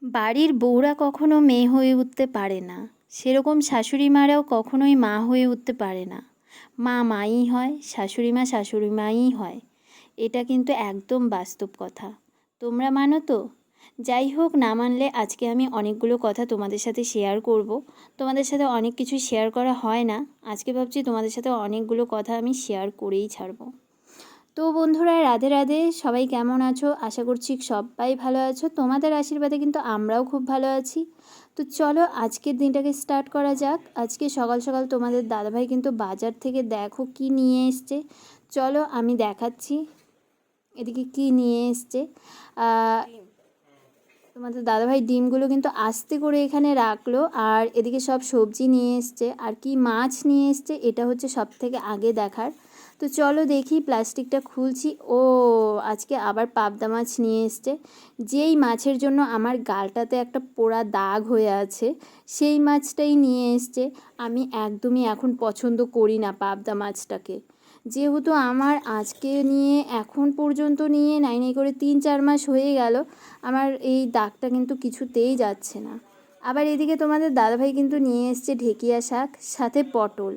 বাড়ির বউরা কখনো মেয়ে হয়ে উঠতে পারে না, সেরকম শাশুড়ি মারাও কখনোই মা হয়ে উঠতে পারে না। মা মাই হয়, শাশুড়ি মা শাশুড়ি মাই হয়। এটা কিন্তু একদম বাস্তব কথা। তোমরা মানো তো? যাই হোক, না মানলে আজকে আমি অনেকগুলো কথা তোমাদের সাথে শেয়ার করব। তোমাদের সাথে অনেক কিছু শেয়ার করা হয় না, আজকে ভাবছি তোমাদের সাথে অনেকগুলো কথা আমি শেয়ার করেই ছাড়বো। তো বন্ধুরা, রাধে রাধে। সবাই কেমন আছো? আশা করছি সবাই ভালো আছো। তোমাদের আশীর্বাদে কিন্তু আমরাও খুব ভালো আছি। তো চলো আজকের দিনটাকে স্টার্ট করা যাক। আজকে সকাল সকাল তোমাদের দাদাভাই কিন্তু বাজার থেকে দেখো কি নিয়ে এসছে। চলো আমি দেখাচ্ছি এদিকে কি নিয়ে এসছে। তোমাদের দাদাভাই ডিমগুলো কিন্তু আস্তে করে এখানে রাখলো, আর এদিকে সব সবজি নিয়ে এসছে, আর কি মাছ নিয়ে এসছে এটা হচ্ছে সব থেকে আগে দেখার। তো চলো দেখি, প্লাস্টিকটা খুলছি। ও আজকে আবার পাবদা মাছ নিয়ে এসছে। যেই মাছের জন্য আমার গালটাতে একটা পোড়া দাগ হয়ে আছে, সেই মাছটাই নিয়ে এসছে। আমি একদমই এখন পছন্দ করি না পাবদা মাছটাকে। যেহেতু আমার আজকে নিয়ে এখন পর্যন্ত নিয়ে নাই করে 3-4 মাস হয়ে গেল, আমার এই দাগটা কিন্তু কিছুতেই যাচ্ছে না। আবার এদিকে তোমাদের দাদাভাই কিন্তু নিয়ে এসছে ঢেকিয়া শাক, সাথে পটল,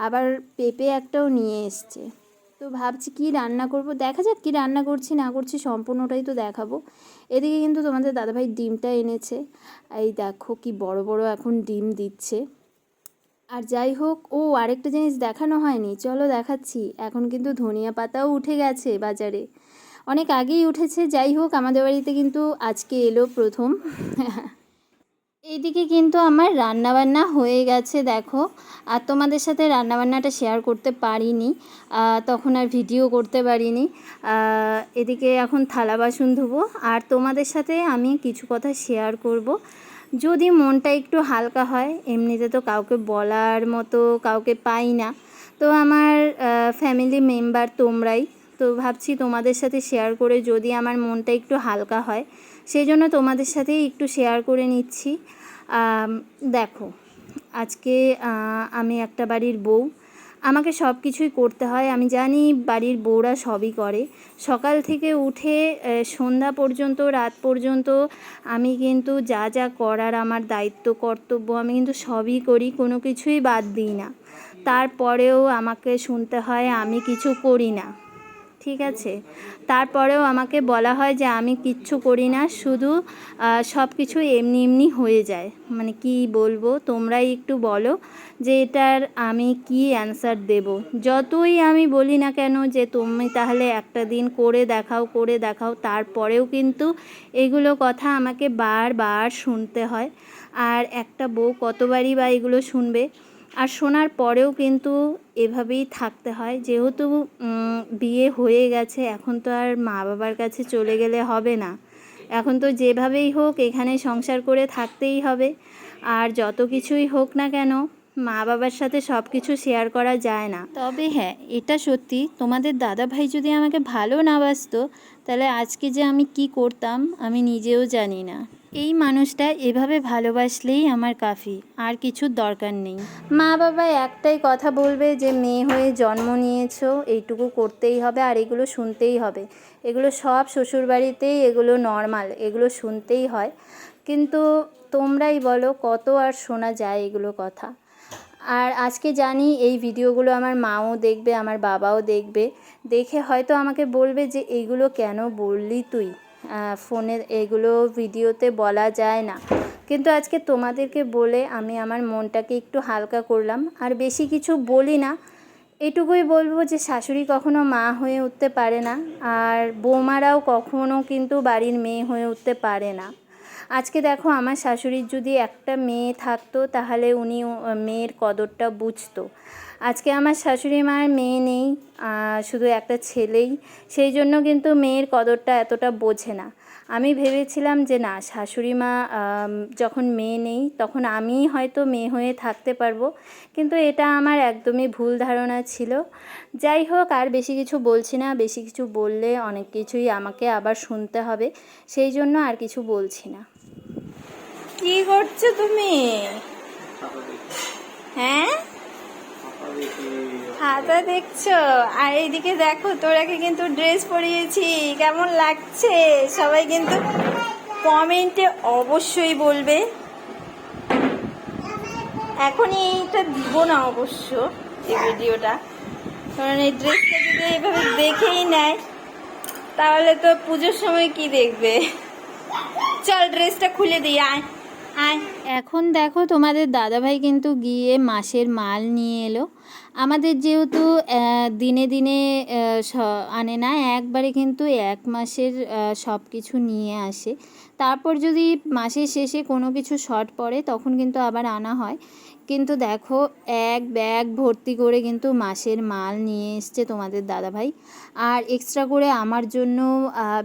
আবার পেঁপে একটাও নিয়ে এসছে। তো ভাবছি কি রান্না করব, দেখা যাক কি রান্না করছি না করছি, সম্পূর্ণটাই তো দেখাবো। এদিকে কিন্তু তোমাদের দাদাভাই ডিমটা এনেছে। এই দেখো কি বড় বড় এখন ডিম দিচ্ছে। আর যাই হোক, আরেকটা জিনিস দেখানো হয়নি, চলো দেখাচ্ছি। এখন কিন্তু ধনিয়া পাতাও উঠে গেছে বাজারে, অনেক আগেই উঠেছে। যাই হোক, আমাদের বাড়িতে কিন্তু আজকে এলো প্রথম। এইদিকে কিন্তু আমার রান্নাবান্না হয়ে গেছে দেখো। আর তোমাদের সাথে রান্নাবান্নাটা শেয়ার করতে পারিনি, তখন আর ভিডিও করতে পারিনি। এদিকে এখন থালা বাসন ধুবো, আর তোমাদের সাথে আমি কিছু কথা শেয়ার করব। যদি মনটা একটু হালকা হয়, এমনিতে তো কাউকে বলার মতো কাউকে পাই না। তো আমার ফ্যামিলি মেম্বার তোমরাই, তো ভাবছি তোমাদের সাথে শেয়ার করে যদি আমার মনটা একটু হালকা হয়, সেই জন্য তোমাদের সাথেই একটু শেয়ার করে নিচ্ছি। দেখো, আজকে আমি একটা বাড়ির বউ, আমাকে সব কিছুই করতে হয়। আমি জানি বাড়ির বউরা সবই করে, সকাল থেকে উঠে সন্ধ্যা পর্যন্ত, রাত পর্যন্ত আমি কিন্তু যা যা করার আমার দায়িত্ব কর্তব্য আমি কিন্তু সবই করি, কোনো কিছুই বাদ দিই না। তারপরেও আমাকে শুনতে হয় আমি কিছু করি না, ঠিক আছে? তারপরেও আমাকে বলা হয় যে আমি কিচ্ছু করি না, শুধু সব কিছু এমনি এমনি হয়ে যায়। মানে কি বলবো, তোমরাই একটু বলো যে এটার আমি কি অ্যান্সার দেব। যতই আমি বলি না কেন যে তুমি তাহলে একটা দিন করে দেখাও, তারপরেও কিন্তু এগুলো কথা আমাকে বারবার শুনতে হয়। আর একটা বউ কতবারই বা এগুলো শুনবে, আর শোনার পরেও কিন্তু এভাবেই থাকতে হয়। যেহেতু বিয়ে হয়ে গেছে, এখন তো আর মা বাবার কাছে চলে গেলে হবে না, এখন তো যেভাবেই হোক এখানে সংসার করে থাকতেই হবে। আর যত কিছুই হোক না কেন, মা বাবার সাথে সব কিছু শেয়ার করা যায় না। তবে হ্যাঁ, এটা সত্যি, তোমাদের দাদা ভাই যদি আমাকে ভালো না বাসতো, তাহলে আজকে যে আমি কি করতাম আমি নিজেও জানি না। এই মানুষটা এভাবে ভালোবাসলেই আমার কাফি, আর কিছুর দরকার নেই। মা বাবা একটাই কথা বলবে যে মেয়ে হয়ে জন্ম নিয়েছো, এইটুকু করতেই হবে, আর এগুলো শুনতেই হবে। এগুলো সব শ্বশুরবাড়িতেই এগুলো নর্মাল, এগুলো শুনতেই হয়। কিন্তু তোমরাই বলো কত আর শোনা যায় এগুলো কথা। আর আজকে জানি এই ভিডিওগুলো আমার মাও দেখবে, আমার বাবাও দেখবে, দেখে হয়তো আমাকে বলবে যে এইগুলো কেন বললি তুই, ফোনে এগুলো ভিডিওতে বলা যায় না। কিন্তু আজকে তোমাদেরকে বলে আমি আমার মনটাকে একটু হালকা করলাম। আর বেশি কিছু বলি না, এটুকুই বলবো যে শাশুড়ি কখনো মা হয়ে উঠতে পারে না, আর বৌমারাও কখনো কিন্তু বাড়ির মেয়ে হয়ে উঠতে পারে না। আজকে দেখো, আমার শাশুড়ির যদি একটা মেয়ে থাকতো তাহলে উনি মেয়ের কদরটা বুঝতো। আজকে আমার শাশুড়ি মার মেয়ে নেই, শুধু একটা ছেলেই, সেই জন্য কিন্তু মেয়ের কদরটা এতটা বোঝে না। আমি ভেবেছিলাম যে না, শাশুড়ি মা যখন মেয়ে নেই তখন আমিই হয়তো মেয়ে হয়ে থাকতে পারবো, কিন্তু এটা আমার একদমই ভুল ধারণা ছিল। যাই হোক, আর বেশি কিছু বলছি না, বেশি কিছু বললে অনেক কিছুই আমাকে আবার শুনতে হবে, সেই জন্য আর কিছু বলছি না। কি করছো তুমি? হ্যাঁ, খাতা দেখছো? আর এইদিকে দেখো, তোরাকে কিন্তু ড্রেস পরিয়েছি, কেমন লাগছে? সবাই কিন্তু কমেন্টে অবশ্যই বলবে। এখনই এইটা দিব না অবশ্য এই ভিডিওটা, কারণ এই ড্রেসটা যদি এইভাবে দেখেই নেয় তাহলে তো পুজোর সময় কি দেখবে। চল ড্রেসটা খুলে দিই, আয় আয়। এখন দেখো তোমাদের দাদাভাই কিন্তু গিয়ে মাসের মাল নিয়ে এলো। আমাদের যেহেতু দিনে দিনে আনে না, একবারে কিন্তু 1 মাসের সব কিছু নিয়ে আসে। তারপর যদি মাসের শেষে কোনো কিছু শর্ট পড়ে তখন কিন্তু আবার আনা হয়। কিন্তু দেখো এক ব্যাগ ভর্তি করে কিন্তু মাসের মাল নিয়ে এসছে তোমাদের দাদাভাই। আর এক্সট্রা করে আমার জন্য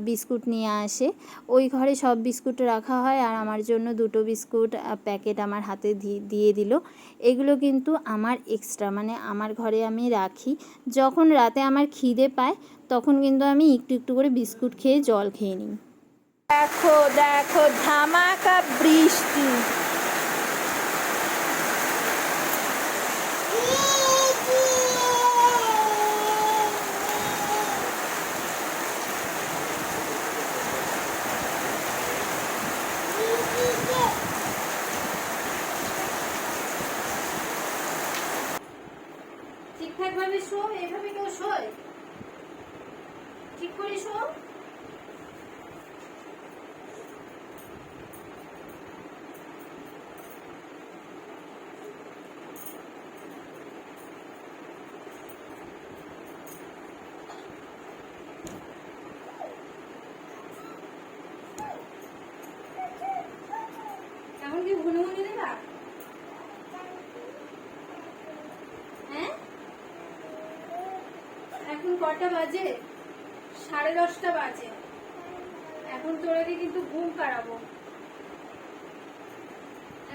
বিস্কুট নিয়ে আসে। ওই ঘরে সব বিস্কুট রাখা হয়, আর আমার জন্য 2টো বিস্কুট প্যাকেট আমার হাতে দিয়ে দিল। এগুলো কিন্তু আমার এক্সট্রা, মানে আমার ঘরে আমি রাখি। যখন রাতে আমার খিদে পায় তখন কিন্তু আমি একটু একটু করে বিস্কুট খেয়ে জল খেয়ে নিই। দেখো দেখো ধামাকা বৃষ্টি। ঠিকঠাকভাবে শো, এভাবে কেউ শোয়? ঠিক করে শো। এখন কি ঘুনে ঘুনে দেবা? হ্যাঁ, এখন কটা বাজে? 10:30 বাজে। এখন তোরাকে কিন্তু ঘুম পাড়াবো।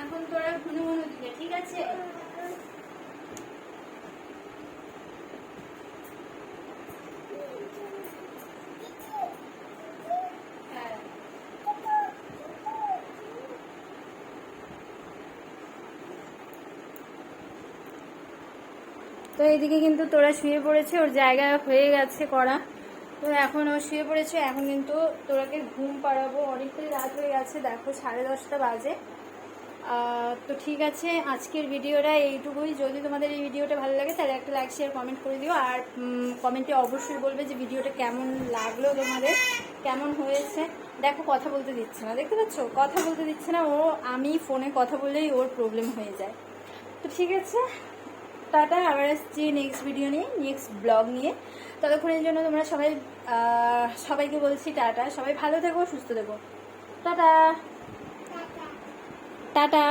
এখন তোরা ঘুনে ঘুনে দিবে, ঠিক আছে? তো এইদিকে কিন্তু তোরা শুয়ে পড়েছে, ওর জায়গা হয়ে গেছে করা। তো এখন ও শুয়ে পড়েছে, এখন কিন্তু তোরাকে ঘুম পাড়াবো। অনেকটাই রাত হয়ে গেছে, দেখো 10:30 বাজে। তো ঠিক আছে, আজকের ভিডিওটা এইটুকুই। যদি তোমাদের এই ভিডিওটা ভালো লাগে তাহলে একটা লাইক শেয়ার কমেন্ট করে দিও। আর কমেন্টে অবশ্যই বলবে যে ভিডিওটা কেমন লাগলো তোমাদের, কেমন হয়েছে। দেখো কথা বলতে দিচ্ছে না, দেখতে পাচ্ছ? কথা বলতে দিচ্ছে না ও। আমি ফোনে কথা বললেই ওর প্রবলেম হয়ে যায়। তো ঠিক আছে, টাটা। আবার আসছি নেক্সট ভিডিও নিয়ে, নেক্সট ব্লগ নিয়ে। ততক্ষণের জন্য তোমরা সবাইকে বলছি টাটা। সবাই ভালো থেকো, সুস্থ থেকো। Tata tata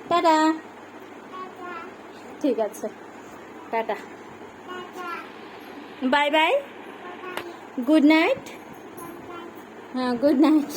tata. ঠিক আছে, tata, bye bye, good night. হ্যাঁ, গুড নাইট।